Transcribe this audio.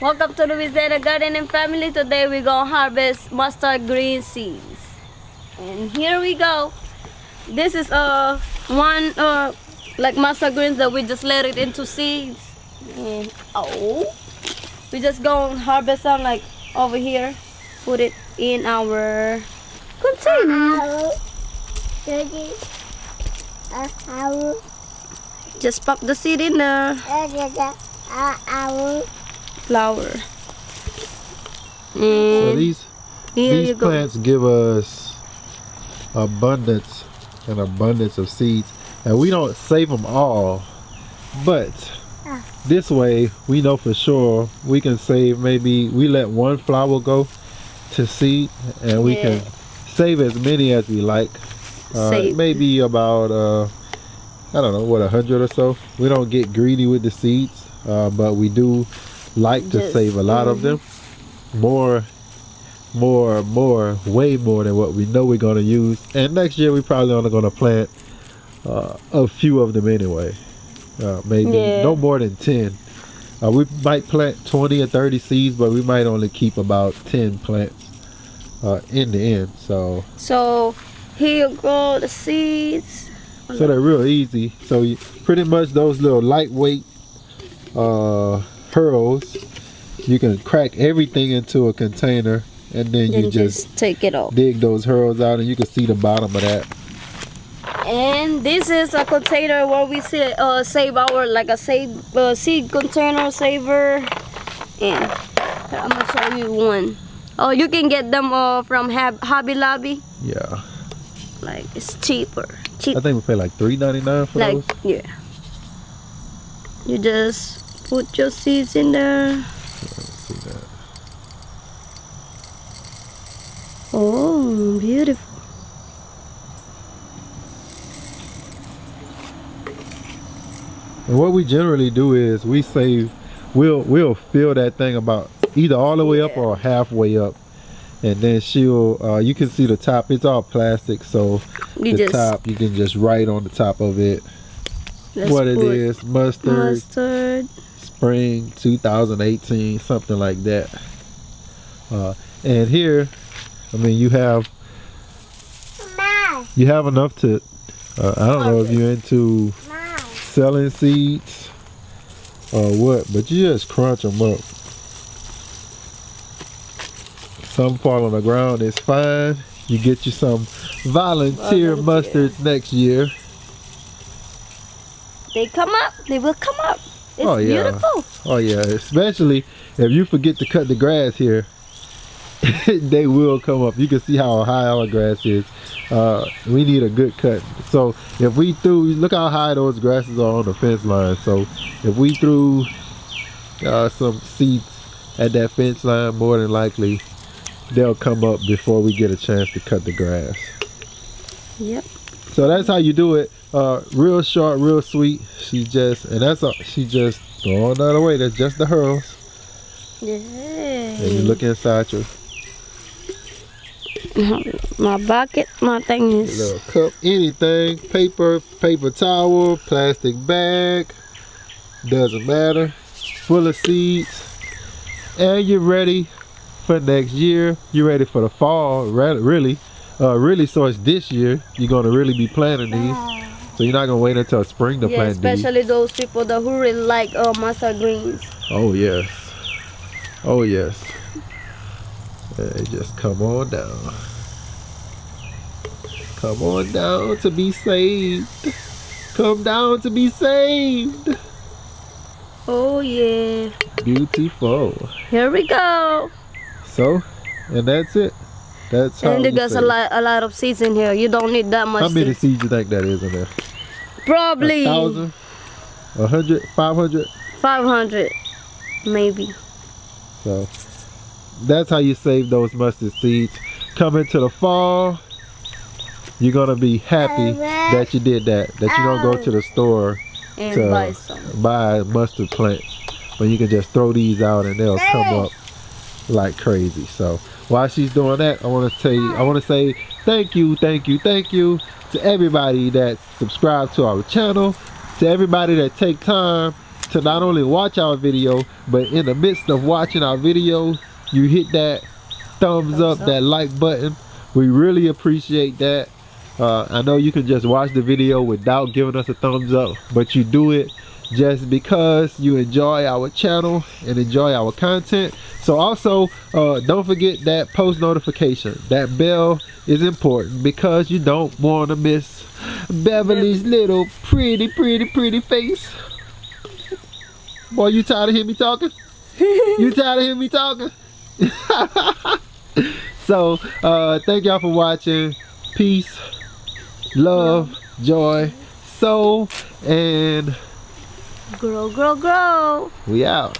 Welcome to the Louisiana Gardening family. Today we're gonna harvest mustard green seeds. And here we go. This is one like mustard greens that we just let it into seeds. And we just gonna harvest some like over here. Put it in our container. Just pop the seed in there. Flower. So And these plants give us abundance of seeds, and we don't save them all, but this way we know for sure we can save. Maybe we let one flower go to seed, and we can save as many as we like. Maybe about I don't know, what, 100 or so. We don't get greedy with the seeds, but we do like to save a lot of them. Way more than what we know we're going to use. And next year we probably only going to plant a few of them anyway. Maybe no more than 10. We might plant 20 or 30 seeds, but we might only keep about 10 plants in the end. So here you go, the seeds. So they're real easy. So pretty much those little lightweight hurls, you can crack everything into a container, and then you just take it off. Dig those hurls out, and you can see the bottom of that. And this is a container where we save our, like a seed container saver. And I'm gonna show you one. Oh, you can get them from Hobby Lobby. Yeah. Like it's cheaper. I think we pay like $3.99 for those. Yeah. You just put your seeds in there. Let's see that. Oh, beautiful. And what we generally do is we'll fill that thing about either all the way up or halfway up. And then you can see the top, it's all plastic, so the top, you can just write on the top of it what it is. Mustard spring 2018, something like that. And here, I mean, you have enough to I don't know if you're into selling seeds or what, but you just crunch them up. Some fall on the ground, it's fine. You get you some volunteer mustards next year. They come up. They will come up. It's beautiful. Oh yeah, especially if you forget to cut the grass here. They will come up. You can see how high our grass is. We need a good cut. So if we look how high those grasses are on the fence line. So if we threw some seeds at that fence line, more than likely they'll come up before we get a chance to cut the grass. Yep. So that's how you do it. Real short, real sweet. She just throwing that away. That's just the hurls. Yeah. And you look inside your my bucket, my thing is little cup, anything, paper towel, plastic bag, doesn't matter, full of seeds, and you're ready for next year. You're ready for the fall, really. So it's this year you're gonna really be planting these. So you're not gonna wait until spring to plant these. Especially those people who really like mustard greens. Oh yes. Oh yes. Hey, just come on down. Come on down to be saved. Come down to be saved. Oh yeah. Beautiful. Here we go. So, and that's it. That's how. And there's a lot of seeds in here. You don't need that much. How many seeds you think that is in there? Probably 1,000, 100, 500. 500, maybe. So that's how you save those mustard seeds. Coming to the fall, you're gonna be happy that you did that. That you don't go to the store and to buy mustard plants, but you can just throw these out and they'll come up like crazy. So while she's doing that, I want to say thank you to everybody that subscribed to our channel, to everybody that take time to not only watch our video, but in the midst of watching our video, you hit that thumbs up, that like button. We really appreciate that. I know you can just watch the video without giving us a thumbs up, but you do it just because you enjoy our channel and enjoy our content. So also don't forget that post notification. That bell is important because you don't want to miss Beverly's little pretty face. Boy, you tired of hearing me talking? You tired of hearing me talking? So thank y'all for watching. Peace, love, joy, soul, and grow. we out.